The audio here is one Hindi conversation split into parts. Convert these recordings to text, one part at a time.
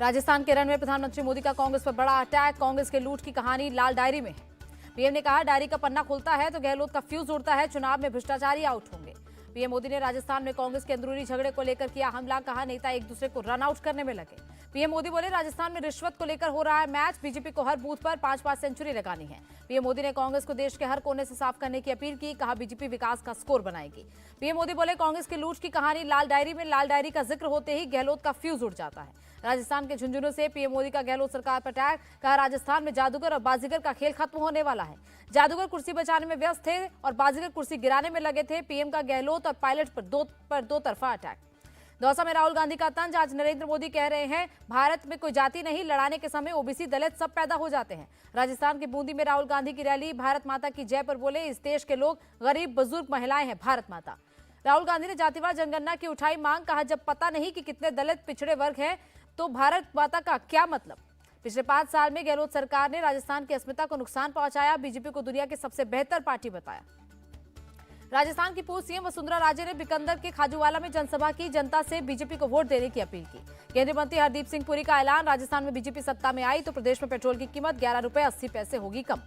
राजस्थान के रण में प्रधानमंत्री मोदी का कांग्रेस पर बड़ा अटैक। कांग्रेस के लूट की कहानी लाल डायरी में है। पीएम ने कहा, डायरी का पन्ना खुलता है तो गहलोत का फ्यूज उड़ता है, चुनाव में भ्रष्टाचारी आउट होंगे। पीएम मोदी ने राजस्थान में कांग्रेस के अंदरूनी झगड़े को लेकर किया हमला। कहा, नेता एक दूसरे को रन आउट करने में लगे। पीएम मोदी बोले, राजस्थान में रिश्वत को लेकर हो रहा है मैच। बीजेपी को हर बूथ पर 5-5 सेंचुरी लगानी है। पीएम मोदी ने कांग्रेस को देश के हर कोने से साफ करने की अपील की। कहा, बीजेपी विकास का स्कोर बनाएगी। पीएम मोदी बोले, कांग्रेस की लूट की कहानी लाल डायरी में। लाल डायरी का जिक्र होते ही गहलोत का फ्यूज उड़ जाता है। राजस्थान के झुंझुनू से पीएम मोदी का गहलोत सरकार पर अटैक। कहा, राजस्थान में जादूगर और बाजीगर का खेल खत्म होने वाला है। जादूगर कुर्सी बचाने में व्यस्त थे और बाजीगर कुर्सी गिराने में लगे थे। पीएम का गहलोत और पायलट पर दो तरफा अटैक। दौसा में राहुल गांधी का तंज। आज नरेंद्र मोदी कह रहे हैं, भारत में कोई जाति नहीं, लड़ाने के समय ओबीसी दलित सब पैदा हो जाते हैं। राजस्थान के बूंदी में राहुल गांधी की रैली। भारत माता की जय पर बोले, इस देश के लोग गरीब बुजुर्ग महिलाएं हैं भारत माता। राहुल गांधी ने जातिवार जनगणना की उठाई मांग। कहा, जब पता नहीं कि कितने दलित पिछड़े वर्ग हैं तो भारत माता का क्या मतलब। पिछले 5 साल में गहलोत सरकार ने राजस्थान की अस्मिता को नुकसान पहुंचाया। बीजेपी को दुनिया की सबसे बेहतर पार्टी बताया। राजस्थान की पूर्व सीएम वसुंधरा राजे ने बीकानेर के खाजूवाला में जनसभा की। जनता से बीजेपी को वोट देने की अपील की। केंद्रीय मंत्री हरदीप सिंह पुरी का ऐलान। राजस्थान में बीजेपी सत्ता में आई तो प्रदेश में पेट्रोल की कीमत 11 रुपए 80 पैसे होगी कम।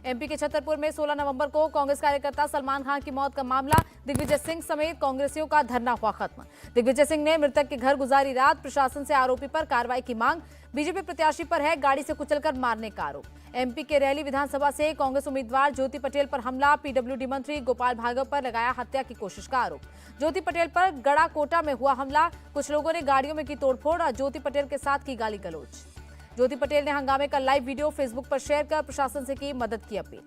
एमपी के छतरपुर में 16 नवंबर को कांग्रेस कार्यकर्ता सलमान खान की मौत का मामला। दिग्विजय सिंह समेत कांग्रेसियों का धरना हुआ खत्म। दिग्विजय सिंह ने मृतक के घर गुजारी रात। प्रशासन से आरोपी पर कार्रवाई की मांग। बीजेपी प्रत्याशी पर है गाड़ी से कुचलकर मारने का आरोप। एमपी के रैली विधानसभा से कांग्रेस उम्मीदवार ज्योति पटेल पर हमला। पीडब्ल्यूडी मंत्री गोपाल भार्गव पर लगाया हत्या की कोशिश का आरोप। ज्योति पटेल पर गड़ाकोटा में हुआ हमला। कुछ लोगों ने गाड़ियों में की तोड़फोड़ और ज्योति पटेल के साथ की गाली गलौज। ज्योति पटेल ने हंगामे का लाइव वीडियो फेसबुक पर शेयर कर प्रशासन से की मदद की अपील।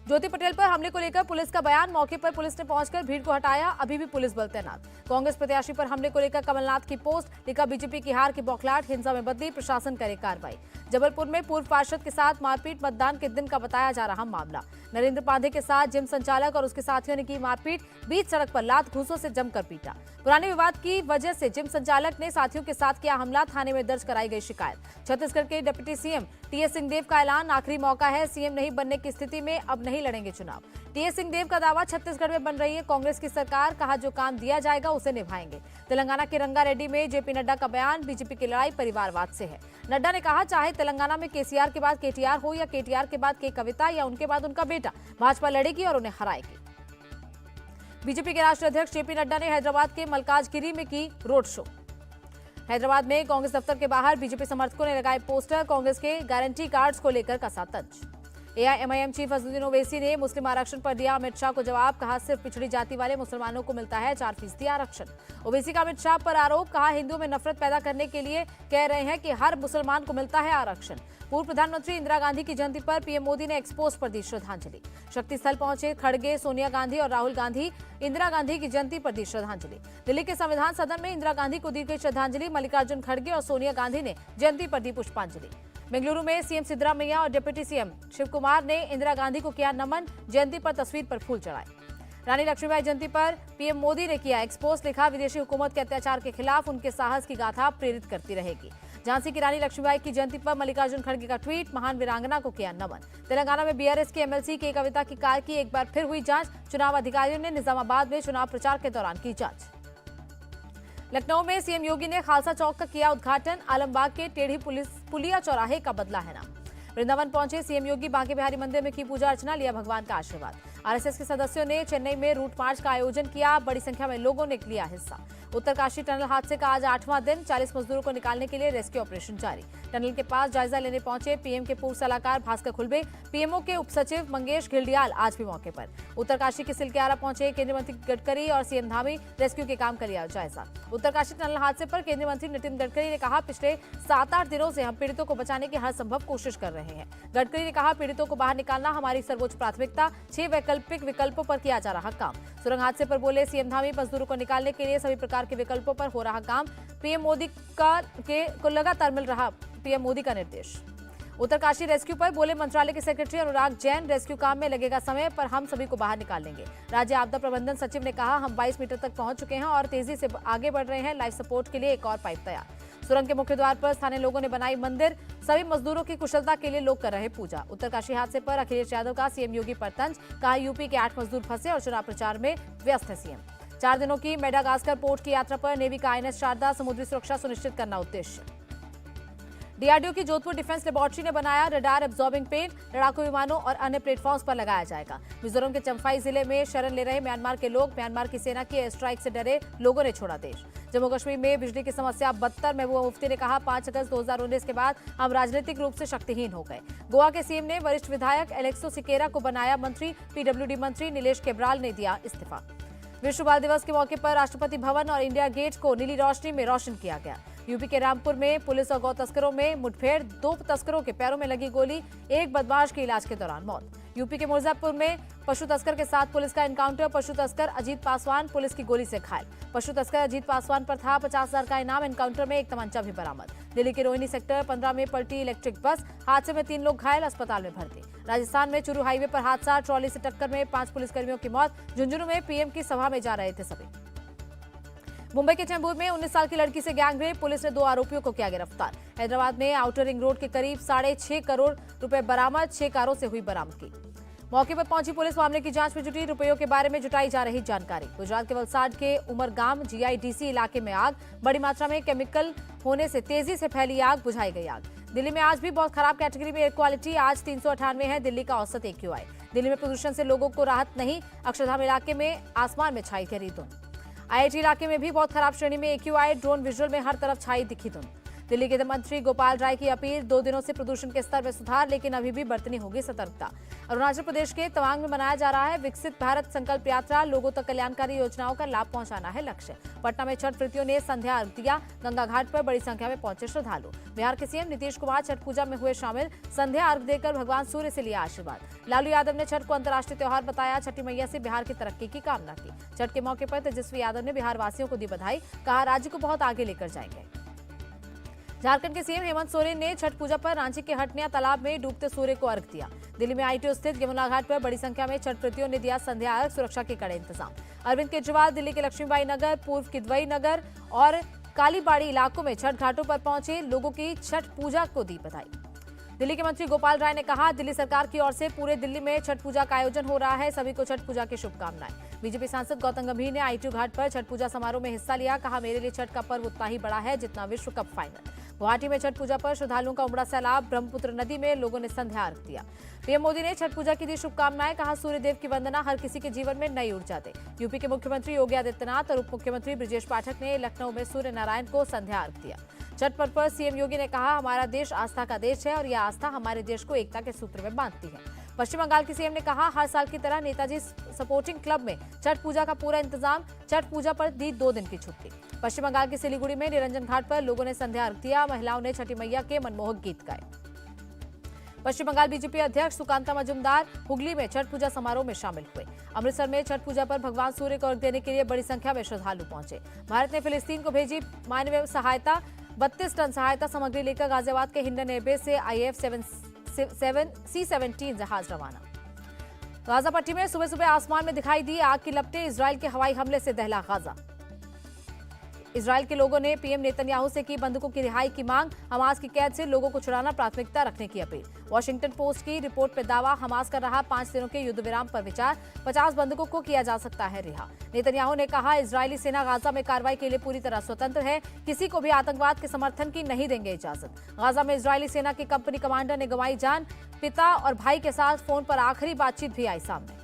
ज्योति पटेल पर हमले को लेकर पुलिस का बयान। मौके पर पुलिस ने पहुंचकर भीड़ को हटाया। अभी भी पुलिस बल तैनात। कांग्रेस प्रत्याशी पर हमले को लेकर कमलनाथ की पोस्ट। लिखा, बीजेपी की हार की बौखलाहट हिंसा में बदली, प्रशासन करे कार्रवाई। जबलपुर में पूर्व पार्षद के साथ मारपीट। मतदान के दिन का बताया जा रहा मामला। नरेंद्र पांडे के साथ जिम संचालक और उसके साथियों ने की मारपीट। बीच सड़क पर लात घूंसों से जमकर पीटा। पुराने विवाद की वजह से जिम संचालक ने साथियों के साथ किया हमला। थाने में दर्ज कराई गई शिकायत। छत्तीसगढ़ के डिप्टी सीएम टीएस सिंहदेव का ऐलान। आखिरी मौका है, सीएम नहीं बनने की स्थिति में अब नहीं लड़ेंगे चुनाव। टीएस सिंहदेव का दावा, छत्तीसगढ़ में बन रही है कांग्रेस की सरकार। कहा, जो काम दिया जाएगा उसे निभाएंगे। तेलंगाना के रंगारेड्डी में जेपी नड्डा का बयान। बीजेपी की लड़ाई परिवारवाद से है। नड्डा ने कहा, चाहे तेलंगाना में केसीआर के बाद केटीआर हो या केटीआर के बाद के कविता या उनके बाद उनका बेटा, भाजपा लड़ेगी और उन्हें हराएगी। बीजेपी के राष्ट्रीय अध्यक्ष जेपी नड्डा ने हैदराबाद के मलकाजगिरी में की रोड शो। हैदराबाद में कांग्रेस दफ्तर के बाहर बीजेपी समर्थकों ने लगाए पोस्टर। कांग्रेस के गारंटी कार्ड्स को लेकर कसा तंज। एआईएमआईएम चीफ असदुद्दीन ओवैसी ने मुस्लिम आरक्षण पर दिया अमित शाह को जवाब। कहा, सिर्फ पिछड़ी जाति वाले मुसलमानों को मिलता है 4% आरक्षण। ओवैसी का अमित शाह पर आरोप। कहा, हिंदुओं में नफरत पैदा करने के लिए कह रहे हैं कि हर मुसलमान को मिलता है आरक्षण। पूर्व प्रधानमंत्री इंदिरा गांधी की जयंती पर पीएम मोदी ने एक्सपोज पर दी श्रद्धांजलि। शक्ति स्थल पहुंचे खड़गे, सोनिया गांधी और राहुल गांधी। इंदिरा गांधी की जयंती पर दी श्रद्धांजलि। दिल्ली के संविधान सदन में इंदिरा गांधी को दी गई श्रद्धांजलि। मल्लिकार्जुन खड़गे और सोनिया गांधी ने जयंती पर दी पुष्पांजलि। बेंगलुरु में सीएम सिद्धरामैया और डिप्टी सीएम शिव कुमार ने इंदिरा गांधी को किया नमन। जयंती पर तस्वीर पर फूल चढ़ाए। रानी लक्ष्मीबाई जयंती पर पीएम मोदी ने किया एक्सपोज। लिखा, विदेशी हुकूमत के अत्याचार के खिलाफ उनके साहस की गाथा प्रेरित करती रहेगी। झांसी की रानी लक्ष्मीबाई की जयंती पर मल्लिकार्जुन खड़गे का ट्वीट। महान वीरांगना को किया नमन। तेलंगाना में बीआरएस के एमएलसी के कविता की कार की एक बार फिर हुई जांच। चुनाव अधिकारियों ने निजामाबाद में चुनाव प्रचार के दौरान की जांच। लखनऊ में सीएम योगी ने खालसा चौक का किया उद्घाटन। आलमबाग के टेढ़ी पुलिया चौराहे का बदला है नाम। वृंदावन पहुंचे सीएम योगी। बांके बिहारी मंदिर में की पूजा अर्चना, लिया भगवान का आशीर्वाद। आरएसएस के सदस्यों ने चेन्नई में रूट मार्च का आयोजन किया। बड़ी संख्या में लोगों ने लिया हिस्सा। उत्तरकाशी टनल हादसे का आज 8वां दिन। 40 मजदूरों को निकालने के लिए रेस्क्यू ऑपरेशन जारी। टनल के पास जायजा लेने पहुंचे पीएम के पूर्व सलाहकार भास्कर खुलबे। पीएमओ के उप सचिव मंगेश घिल्डियाल आज भी मौके पर। उत्तरकाशी के सिलक्यारा पहुंचे केंद्रीय मंत्री गडकरी और सीएम धामी। रेस्क्यू के काम का लिया जायजा। उत्तरकाशी टनल हादसे पर केंद्रीय मंत्री नितिन गडकरी ने कहा, पिछले 7-8 दिनों से हम पीड़ितों को बचाने की हर संभव कोशिश कर रहे हैं। गडकरी ने कहा, पीड़ितों को बाहर निकालना हमारी सर्वोच्च प्राथमिकता। 6 वैकल्पिक विकल्पों पर किया जा रहा काम। सुरंग हादसे पर बोले सीएम धामी, मजदूरों को निकालने के लिए सभी प्रकार के विकल्पों पर हो रहा काम। पीएम मोदी को लगातार मिल रहा पीएम मोदी का निर्देश। उत्तरकाशी रेस्क्यू पर बोले मंत्रालय के सेक्रेटरी अनुराग जैन, रेस्क्यू काम में लगेगा समय पर हम सभी को बाहर निकाल लेंगे। राज्य आपदा प्रबंधन सचिव ने कहा, हम 22 मीटर तक पहुंच चुके हैं और तेजी से आगे बढ़ रहे हैं। लाइफ सपोर्ट के लिए एक और पाइप तैयार। सुरंग के मुख्य द्वार पर स्थानीय लोगों ने बनाई मंदिर। सभी मजदूरों की कुशलता के लिए लोग कर रहे पूजा। उत्तरकाशी हादसे पर अखिलेश यादव का सीएम योगी पर तंज। कहा, यूपी के 8 मजदूर फंसे और चुनाव प्रचार में व्यस्त है सीएम। 4 दिनों की मेडागास्कर पोर्ट की यात्रा पर नेवी का INS शारदा, समुद्री सुरक्षा सुनिश्चित करना उद्देश्य। डीआरडीओ की जोधपुर डिफेंस लेबोरेटरी ने बनाया रडार एब्जॉर्बिंग पेंट, लड़ाकू विमानों और अन्य प्लेटफॉर्म्स पर लगाया जाएगा। मिजोरम के चंफाई जिले में शरण ले रहे म्यांमार के लोग, म्यांमार की सेना की एयर स्ट्राइक से डरे लोगों ने छोड़ा देश। जम्मू कश्मीर में बिजली की समस्या बदतर, महबूबा मुफ्ती ने कहा 5 अगस्त 2019 के बाद हम राजनीतिक रूप से शक्तिहीन हो गए। गोवा के सीएम ने वरिष्ठ विधायक एलेक्सो सिकेरा को बनाया मंत्री, पीडब्ल्यूडी मंत्री नीलेश केब्राल ने दिया इस्तीफा। विश्व बाल दिवस के मौके पर राष्ट्रपति भवन और इंडिया गेट को नीली रोशनी में रोशन किया गया। यूपी के रामपुर में पुलिस और गौ तस्करों में मुठभेड़, 2 तस्करों के पैरों में लगी गोली, एक बदमाश की इलाज के दौरान मौत। यूपी के मिर्जापुर में पशु तस्कर के साथ पुलिस का एनकाउंटर, पशु तस्कर अजीत पासवान पुलिस की गोली से घायल। पशु तस्कर अजीत पासवान पर था 50,000 का इनाम, एनकाउंटर में एक तमंचा भी बरामद। दिल्ली के रोहिणी सेक्टर 15 में पलटी इलेक्ट्रिक बस, हादसे में 3 लोग घायल, अस्पताल में भर्ती। राजस्थान में चूरू हाईवे पर हादसा, ट्रॉली से टक्कर में 5 पुलिसकर्मियों की मौत। झुंझुनू में पीएम की सभा में जा रहे थे सभी। मुंबई के चेंबूर में 19 साल की लड़की से गैंगरेप, पुलिस ने 2 आरोपियों को किया गिरफ्तार। हैदराबाद में आउटर रिंग रोड के करीब 6.5 करोड़ रुपए बरामद, 6 कारों से हुई बरामदगी। मौके पर पहुंची पुलिस मामले की जांच में जुटी, रुपयों के बारे में जुटाई जा रही जानकारी। गुजरात के वलसाड के उमरगाम GIDC इलाके में आग, बड़ी मात्रा में केमिकल होने से तेजी से फैली आग, बुझाई गई आग। दिल्ली में आज भी बहुत खराब कैटेगरी में एयर क्वालिटी, आज 398 है दिल्ली का औसत AQI। दिल्ली में प्रदूषण से लोगों को राहत नहीं, अक्षरधाम इलाके में आसमान में छाई गहरी धुंध। IIT इलाके में भी बहुत खराब श्रेणी में AQI, ड्रोन विजुअल में हर तरफ छाई दिखी धुंध। दिल्ली के मंत्री गोपाल राय की अपील, 2 दिनों से प्रदूषण के स्तर में सुधार, लेकिन अभी भी बरतनी होगी सतर्कता। अरुणाचल प्रदेश के तवांग में मनाया जा रहा है विकसित भारत संकल्प यात्रा, लोगों तक कल्याणकारी योजनाओं का लाभ पहुंचाना है लक्ष्य। पटना में छठ व्रतियों ने संध्या अर्घ दिया, गंगा घाट पर बड़ी संख्या में पहुंचे श्रद्धालु। बिहार के सीएम नीतीश कुमार छठ पूजा में हुए शामिल, संध्या अर्घ देकर भगवान सूर्य से लिया आशीर्वाद। लालू यादव ने छठ को अंतर्राष्ट्रीय त्योहार बताया, छठी मैया से बिहार की तरक्की की कामना की। छठ के मौके पर तेजस्वी यादव ने बिहार वासियों को दी बधाई, कहा राज्य को बहुत आगे लेकर जाएंगे। झारखंड के सीएम हेमंत सोरेन ने छठ पूजा पर रांची के हटनिया तालाब में डूबते सूर्य को अर्घ दिया। दिल्ली में ITO स्थित यमुना घाट पर बड़ी संख्या में छठ व्रतियों ने दिया संध्या अर्घ, सुरक्षा के कड़े इंतजाम। अरविंद केजरीवाल दिल्ली के लक्ष्मीबाई नगर, पूर्व किदवई नगर और कालीबाड़ी इलाकों में छठ घाटों पर पहुंचे लोगों की छठ पूजा को दी बधाई। दिल्ली के मंत्री गोपाल राय ने कहा, दिल्ली सरकार की ओर से पूरे दिल्ली में छठ पूजा का आयोजन हो रहा है, सभी को छठ पूजा की शुभकामनाएं। बीजेपी सांसद गौतम गंभीर ने ITO घाट पर छठ पूजा समारोह में हिस्सा लिया, कहा मेरे लिए छठ का पर्व उतना ही बड़ा है जितना विश्व कप फाइनल। गुवाहाटी में छठ पूजा पर श्रद्धालुओं का उमड़ा सैलाब, ब्रह्मपुत्र नदी में लोगों ने संध्या अर्घ दिया। पीएम मोदी ने छठ पूजा की दी शुभकामनाएं, कहा सूर्यदेव की वंदना हर किसी के जीवन में नई ऊर्जा दे। यूपी के मुख्यमंत्री योगी आदित्यनाथ और उप मुख्यमंत्री ब्रजेश पाठक ने लखनऊ में सूर्य नारायण को संध्या अर्घ दिया। छठ पर्व पर सीएम योगी ने कहा, हमारा देश आस्था का देश है और यह आस्था हमारे देश को एकता के सूत्र में बांधती है। पश्चिम बंगाल के सीएम ने कहा, हर साल की तरह नेताजी सपोर्टिंग क्लब में छठ पूजा का पूरा इंतजाम, छठ पूजा पर दी 2 दिन की छुट्टी। पश्चिम बंगाल के सिलीगुड़ी में निरंजन घाट पर लोगों ने संध्या अर्घ दिया, महिलाओं ने छठी मैया के मनमोहक गीत गाए। पश्चिम बंगाल बीजेपी अध्यक्ष सुकांता मजूमदार हुगली में छठ पूजा समारोह में शामिल हुए। अमृतसर में छठ पूजा पर भगवान सूर्य को अर्घ देने के लिए बड़ी संख्या में श्रद्धालु पहुंचे। भारत ने फिलिस्तीन को भेजी मानवीय सहायता, 32 टन सहायता सामग्री लेकर गाजियाबाद के हिंडन एयरबेस से IF C-17 जहाज रवाना। गाजा पट्टी में सुबह सुबह आसमान में दिखाई दी आग की लपटें, इजरायल के हवाई हमले से दहला गाजा। इजरायल के लोगों ने पीएम नेतन्याहू से की बंधकों की रिहाई की मांग, हमास की कैद से लोगों को छुड़ाना प्राथमिकता रखने की अपील। वॉशिंगटन पोस्ट की रिपोर्ट पर दावा, हमास कर रहा 5 दिनों के युद्ध विराम पर विचार, 50 बंधकों को किया जा सकता है रिहा। नेतन्याहू ने कहा, इजरायली सेना गाजा में कार्रवाई के लिए पूरी तरह स्वतंत्र है, किसी को भी आतंकवाद के समर्थन की नहीं देंगे इजाजत। गाजा में इजरायली सेना के कंपनी कमांडर ने गंवाई जान, पिता और भाई के साथ फोन पर आखिरी बातचीत भी आई सामने।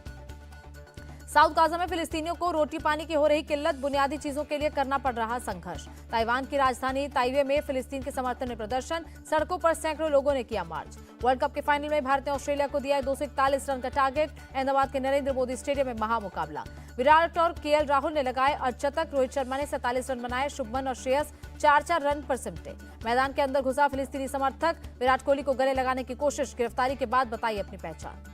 साउथ गाजा में फिलिस्तीनियों को रोटी पानी की हो रही किल्लत, बुनियादी चीजों के लिए करना पड़ रहा संघर्ष। ताइवान की राजधानी ताइवे में फिलिस्तीन के समर्थन में प्रदर्शन, सड़कों पर सैकड़ों लोगों ने किया मार्च। वर्ल्ड कप के फाइनल में भारत ने ऑस्ट्रेलिया को दिया 241 रन का टारगेट, अहमदाबाद के नरेंद्र मोदी स्टेडियम में महामुकाबला। विराट और KL राहुल ने लगाए अर्धशतक, रोहित शर्मा ने 47 रन बनाए, शुभमन और श्रेयस 4-4 रन पर सिमटे। मैदान के अंदर घुसा फिलिस्तीनी समर्थक, विराट कोहली को गले लगाने की कोशिश, गिरफ्तारी के बाद बताई अपनी पहचान।